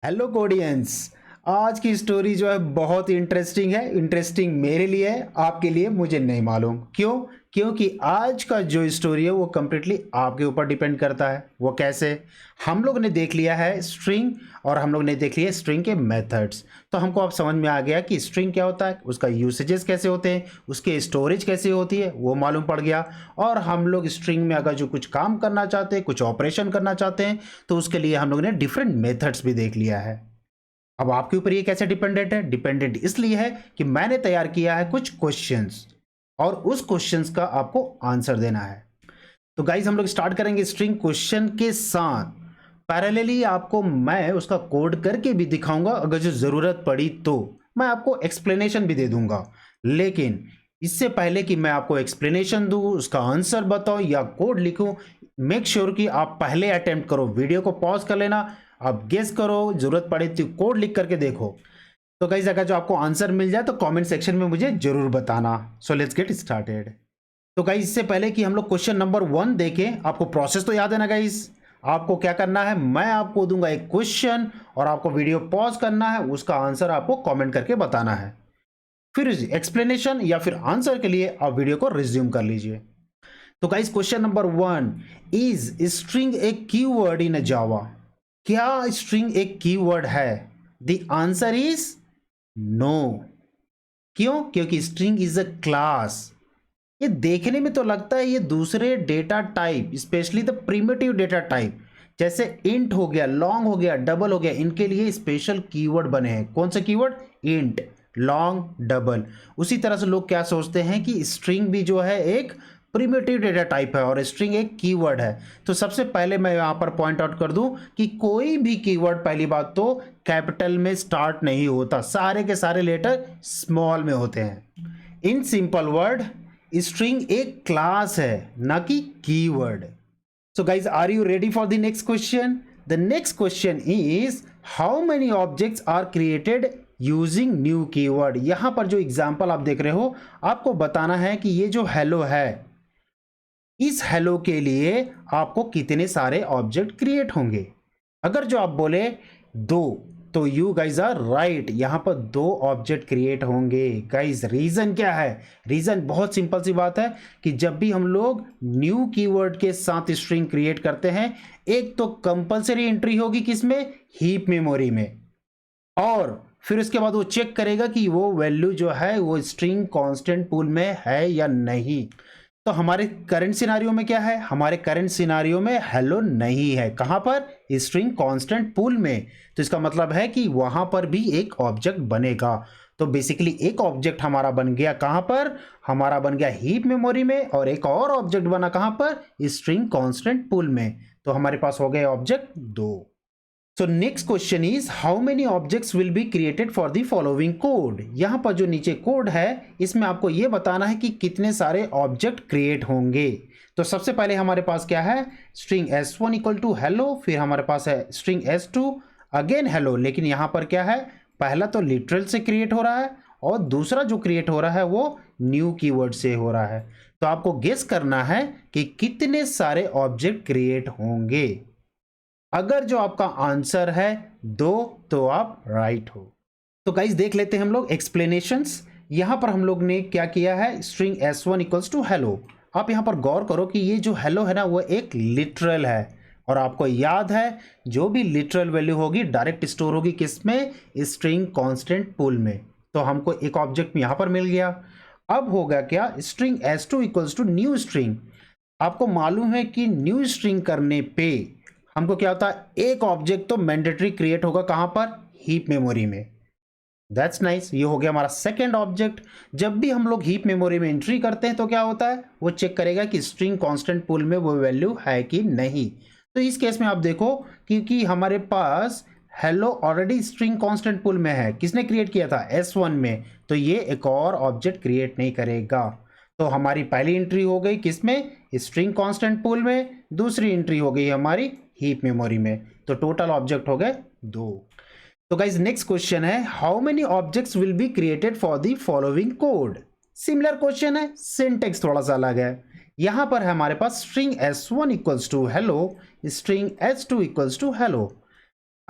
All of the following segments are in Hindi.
हेलो कोडियंस। आज की स्टोरी जो है बहुत ही इंटरेस्टिंग है। इंटरेस्टिंग मेरे लिए है, आपके लिए मुझे नहीं मालूम क्यों। क्योंकि आज का जो स्टोरी है वो कम्प्लीटली आपके ऊपर डिपेंड करता है। वो कैसे? हम लोग ने देख लिया है स्ट्रिंग, और हम लोग ने देख लिया स्ट्रिंग के मेथड्स। तो हमको अब समझ में आ गया कि स्ट्रिंग क्या होता है, उसका यूसेजेस कैसे होते हैं, उसके स्टोरेज कैसे होती है, वो मालूम पड़ गया। और हम लोग स्ट्रिंग में अगर जो कुछ काम करना चाहते हैं, कुछ ऑपरेशन करना चाहते हैं, तो उसके लिए हम लोग ने डिफरेंट मेथड्स भी देख लिया है। अब आपके ऊपर ये कैसे डिपेंडेंट है? डिपेंडेंट इसलिए है कि मैंने तैयार किया है कुछ क्वेश्चंस, और उस क्वेश्चंस का आपको आंसर देना है। तो गाइज हम लोग स्टार्ट करेंगे स्ट्रिंग क्वेश्चन के साथ। पैरेलली आपको मैं उसका कोड करके भी दिखाऊंगा, अगर जो जरूरत पड़ी तो मैं आपको एक्सप्लेनेशन भी दे दूंगा। लेकिन इससे पहले कि मैं आपको एक्सप्लेनेशन दूं, उसका आंसर बताऊं या कोड लिखूं, मेक श्योर कि आप पहले अटेम्प्ट करो। वीडियो को पॉज कर लेना, आप गेस करो, जरूरत पड़े तो कोड लिख करके देखो। तो गाइज अगर जो आपको आंसर मिल जाए तो कमेंट सेक्शन में मुझे जरूर बताना। So let's get started. तो गाइज इससे पहले कि हम लोग क्वेश्चन नंबर 1 देखें, आपको प्रोसेस तो याद है ना गाइज? आपको क्या करना है, मैं आपको दूंगा एक क्वेश्चन और आपको वीडियो पॉज करना है, उसका आंसर आपको कमेंट करके बताना है। फिर एक्सप्लेनेशन या फिर आंसर के लिए आप वीडियो को रिज्यूम कर लीजिए। तो guys question number 1, is string a keyword in Java? क्या स्ट्रिंग एक कीवर्ड है? The answer is no. क्यों? क्योंकि स्ट्रिंग इज अ क्लास। ये देखने में तो लगता है ये दूसरे data type, specially the primitive data type, जैसे इंट हो गया, लॉन्ग हो गया, डबल हो गया, इनके लिए स्पेशल कीवर्ड बने हैं। कौन सा कीवर्ड? Int, long, double. उसी तरह से लोग क्या सोचते हैं कि स्ट्रिंग भी जो है एक प्रिमिटिव डेटा टाइप है और स्ट्रिंग एक कीवर्ड है। तो सबसे पहले मैं यहां पर पॉइंट आउट कर दूं कि कोई भी कीवर्ड पहली बात तो कैपिटल में स्टार्ट नहीं होता, सारे के सारे लेटर स्मॉल में होते हैं। इन सिंपल वर्ड, स्ट्रिंग एक क्लास है, ना कि keyword. So guys, are you ready for the next question? The next question is how many objects are created using new keyword? यहां पर जो एग्जांपल आप देख रहे हो, आपको बताना है कि ये जो हेलो है, इस हेलो के लिए आपको कितने सारे ऑब्जेक्ट क्रिएट होंगे। अगर जो आप बोले दो, तो यू गाइज आर राइट, यहां पर दो ऑब्जेक्ट क्रिएट होंगे। गाइज रीजन क्या है? रीजन बहुत सिंपल सी बात है कि जब भी हम लोग न्यू कीवर्ड के साथ स्ट्रिंग क्रिएट करते हैं, एक तो कंपलसरी एंट्री होगी किसमें? हीप मेमोरी में। और फिर उसके बाद वो चेक करेगा कि वो वैल्यू जो है वो स्ट्रिंग कांस्टेंट पूल में है या नहीं। तो हमारे करंट सिनारियो में क्या है? हमारे करंट सिनारियो में हेलो नहीं है। कहां पर? स्ट्रिंग कांस्टेंट पूल में। तो इसका मतलब है कि वहां पर भी एक ऑब्जेक्ट बनेगा। तो बेसिकली एक ऑब्जेक्ट हमारा बन गया कहां पर? हमारा बन गया हीप मेमोरी में, और एक और ऑब्जेक्ट बना कहां पर? स्ट्रिंग कांस्टेंट पूल में। तो हमारे पास हो गए ऑब्जेक्ट दो। So next question is how many objects will be created for the following code? यहां पर जो नीचे कोड है, इसमें आपको यह बताना है कि कितने सारे ऑब्जेक्ट क्रिएट होंगे। तो सबसे पहले हमारे पास क्या है? String s1 equal to hello, फिर हमारे पास है स्ट्रिंग s2 अगेन हेलो। लेकिन यहां पर क्या है? पहला तो लिटरल से क्रिएट हो रहा है, और दूसरा जो क्रिएट हो रहा है वो न्यू कीवर्ड से हो रहा है। तो आपको गेस करना है कि कितने सारे ऑब्जेक्ट क्रिएट होंगे। अगर जो आपका आंसर है दो, तो आप राइट हो। तो गाइज देख लेते हैं हम लोग एक्सप्लेनेशंस। यहां पर हम लोग ने क्या किया है? String s1 equals to hello. आप यहां पर गौर करो कि ये जो हेलो है ना, वो एक लिटरल है, और आपको याद है जो भी लिटरल वैल्यू होगी डायरेक्ट स्टोर होगी किसमें? स्ट्रिंग कांस्टेंट पूल में। तो हमको एक ऑब्जेक्ट यहां पर मिल गया। अब होगा क्या? String s2 equals to new string. आपको मालूम है कि न्यू स्ट्रिंग करने पे हमको क्या होता है? एक ऑब्जेक्ट तो मैंडेटरी क्रिएट होगा कहां पर? हीप मेमोरी में। दैट्स नाइस, ये हो गया हमारा सेकेंड ऑब्जेक्ट। जब भी हम लोग हीप मेमोरी में एंट्री करते हैं तो क्या होता है? वो चेक करेगा कि स्ट्रिंग कांस्टेंट पूल में वो वैल्यू है कि नहीं। तो इस केस में आप देखो, क्योंकि हमारे पास hello already string constant pool में है, किसने क्रिएट किया था? s1 में। तो ये एक और ऑब्जेक्ट क्रिएट नहीं करेगा। तो हमारी पहली एंट्री हो गई किसमें? स्ट्रिंग कांस्टेंट पूल में। दूसरी एंट्री हो गई हमारी हीप मेमोरी में। तो टोटल ऑब्जेक्ट हो गए दो। तो गाइज नेक्स्ट क्वेश्चन है how many objects will be created for the following code? Similar question है, सिंटेक्स थोड़ा सा अलग है। यहां पर है हमारे पास string s1 equals to hello, string s2 equals to hello.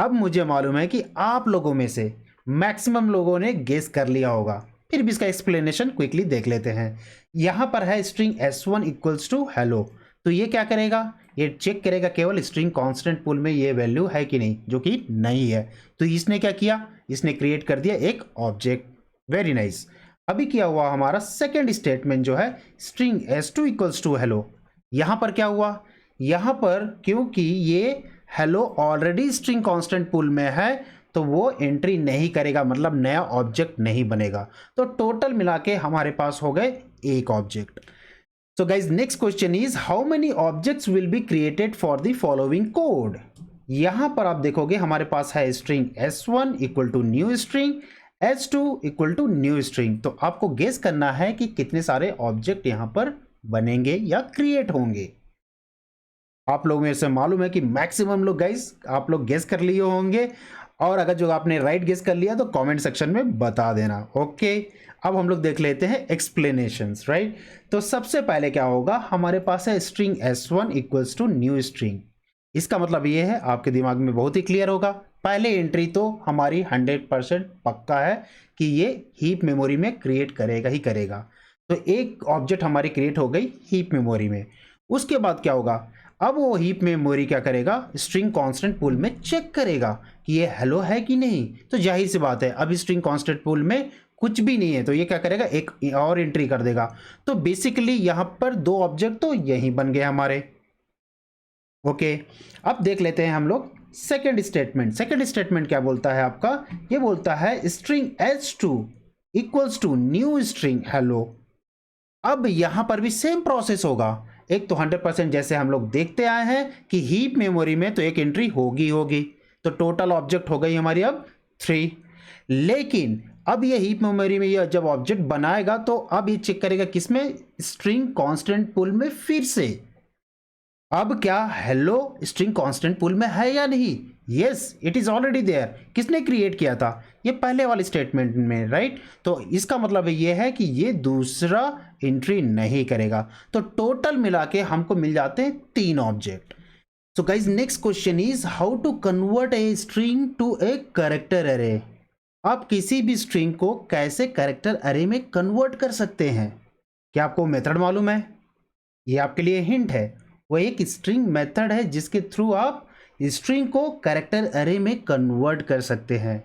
अब मुझे मालूम है कि आप लोगों में से मैक्सिमम लोगों ने गेस कर लिया होगा, फिर भी इसका एक्सप्लेनेशन क्विकली देख लेते हैं। यहाँ पर है string s1 equals to hello, तो ये क्या करेगा, ये चेक करेगा केवल स्ट्रिंग कांस्टेंट पूल में ये वैल्यू है कि नहीं, जो कि नहीं है। तो इसने क्या किया, इसने क्रिएट कर दिया एक ऑब्जेक्ट। Very nice. अभी क्या हुआ, हमारा सेकेंड स्टेटमेंट जो है string s2 equals to hello, यहाँ पर क्या हुआ, यहाँ पर क्योंकि ये hello already string constant pool में है तो वो एंट्री नहीं करेगा, मतलब नया ऑब्जेक्ट नहीं बनेगा। तो टोटल मिला के हमारे पास हो गए एक object. So guys next question is how many objects will be created for the following code. यहां पर आप देखोगे हमारे पास है string s1 equal to new string, s2 equal to new string. तो आपको गेस करना है कि कितने सारे ऑब्जेक्ट यहां पर बनेंगे या क्रिएट होंगे। आप लोग में से मालूम है कि मैक्सिमम लोग गाइस आप लोग गेस कर लिए होंगे, और अगर जो आपने राइट गेस कर लिया तो कमेंट सेक्शन में बता देना। ओके, अब हम लोग देख लेते हैं एक्सप्लेनेशंस, राइट। तो सबसे पहले क्या होगा, हमारे पास है string s1 equals to new string. इसका मतलब ये है, आपके दिमाग में बहुत ही क्लियर होगा, पहले एंट्री तो हमारी 100% पक्का है कि ये हीप मेमोरी में क्रिएट करेगा ही करेगा। तो एक ऑब्जेक्ट हमारी क्रिएट हो गई हीप मेमोरी में। उसके बाद क्या होगा, अब वो हीप मेमोरी क्या करेगा, स्ट्रिंग कांस्टेंट पूल में चेक करेगा कि ये हेलो है कि नहीं। तो जाहिर सी बात है, अब स्ट्रिंग कांस्टेंट पूल में कुछ भी नहीं है, तो ये क्या करेगा, एक और एंट्री कर देगा। तो बेसिकली यहाँ पर दो ऑब्जेक्ट तो यहीं बन गए हमारे। ओके, अब देख लेते हैं हम लोग सेकेंड स्टेटमेंट। सेकेंड स्टेटमेंट क्या बोलता है आपका, ये बोलता है string s2 equals to new string hello. अब यहां पर भी सेम प्रोसेस होगा। एक तो 100% जैसे हम लोग देखते आए हैं कि हीप मेमोरी में तो एक एंट्री होगी, तो टोटल ऑब्जेक्ट हो गई हमारी अब 3। लेकिन अब ये हीप मेमोरी में ये जब ऑब्जेक्ट बनाएगा तो अब ये चेक करेगा किसमें, स्ट्रिंग कांस्टेंट पूल में फिर से। अब क्या हेलो स्ट्रिंग कांस्टेंट पूल में है या नहीं, yes it is already there. किसने क्रिएट किया था, ये पहले वाले स्टेटमेंट में, राइट। तो इसका मतलब ये है कि ये दूसरा एंट्री नहीं करेगा। तो टोटल मिला के हमको मिल जाते हैं 3 object. So guys next question is how to convert a string to a character array. आप किसी भी स्ट्रिंग को कैसे कैरेक्टर अरे में कन्वर्ट कर सकते हैं, क्या आपको मेथड मालूम है? ये आपके लिए हिंट है। वो एक स्ट्रिंग मेथड है जिसके थ्रू आप स्ट्रिंग को कैरेक्टर अरे में कन्वर्ट कर सकते हैं।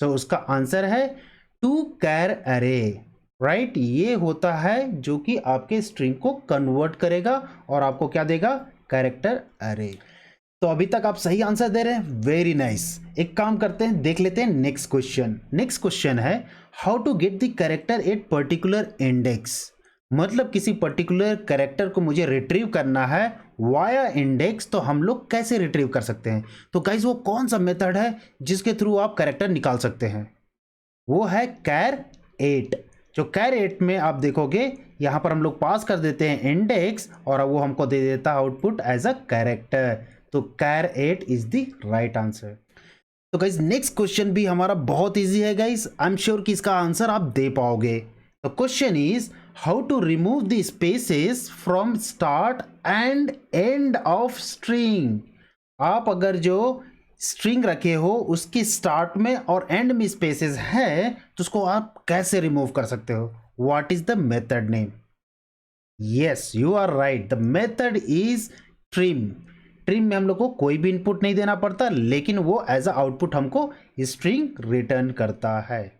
तो उसका आंसर है टू कैर अरे, राइट। ये होता है जो कि आपके स्ट्रिंग को कन्वर्ट करेगा और आपको क्या देगा, कैरेक्टर अरे। तो अभी तक आप सही आंसर दे रहे हैं, वेरी नाइस। एक काम करते हैं, देख लेते हैं नेक्स्ट क्वेश्चन। नेक्स्ट क्वेश्चन है how to get the character at particular index. मतलब किसी पर्टिकुलर कैरेक्टर को मुझे रिट्रीव करना है वाया इंडेक्स, तो हम लोग कैसे रिट्रीव कर सकते हैं। तो गाइज वो कौन सा मेथड है जिसके थ्रू आप कैरेक्टर निकाल सकते हैं, वो है कैर 8। जो कैर 8 में आप देखोगे यहाँ पर हम लोग पास कर देते हैं इंडेक्स और वो हमको दे देता है आउटपुट एज अ कैरेक्टर। तो char 8 is the right answer. तो गाइज नेक्स्ट क्वेश्चन भी हमारा बहुत ईजी है गाइज, आई एम श्योर कि इसका आंसर आप दे पाओगे। तो question is how to remove the spaces from start and end of string. आप अगर जो स्ट्रिंग रखे हो उसके स्टार्ट में और एंड में स्पेसेस है तो उसको आप कैसे रिमूव कर सकते हो, what is the method name. Yes you are right, the method is trim. Trim में हम लोग को कोई भी इनपुट नहीं देना पड़ता, लेकिन वो एज अ आउटपुट हमको स्ट्रिंग रिटर्न करता है।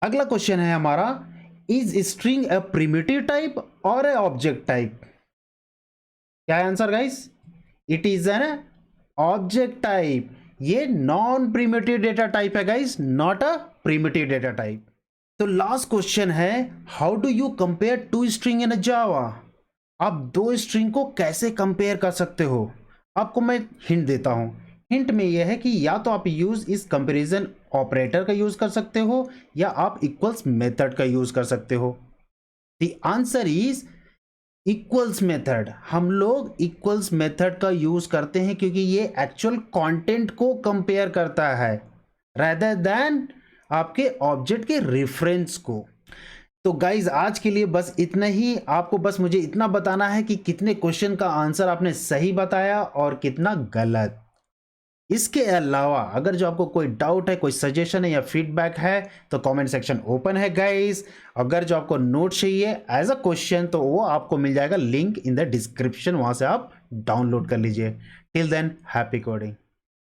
अगला क्वेश्चन है हमारा, is string a primitive type और ए ऑब्जेक्ट टाइप। क्या है answer guys, it is an object type. ये नॉन प्रिमिटिव डेटा टाइप है guys, not a primitive data type. तो लास्ट क्वेश्चन है how do you compare two string in Java. आप दो स्ट्रिंग को कैसे कंपेयर कर सकते हो, आपको मैं हिंट देता हूं। हिंट में यह है कि या तो आप यूज इस कंपैरिजन ऑपरेटर का यूज कर सकते हो या आप इक्वल्स मेथड का यूज कर सकते हो। The answer is equals method. हम लोग इक्वल्स मेथड का यूज करते हैं क्योंकि ये एक्चुअल कंटेंट को कंपेयर करता है rather देन आपके ऑब्जेक्ट के रेफरेंस को। तो गाइज आज के लिए बस इतना ही। आपको बस मुझे इतना बताना है कि कितने क्वेश्चन का आंसर आपने सही बताया और कितना गलत। इसके अलावा अगर जो आपको कोई डाउट है, कोई सजेशन है या फीडबैक है तो कमेंट सेक्शन ओपन है गाइस। अगर जो आपको नोट चाहिए एज अ क्वेश्चन तो वो आपको मिल जाएगा लिंक इन द डिस्क्रिप्शन, वहां से आप डाउनलोड कर लीजिए। Till than happy coding.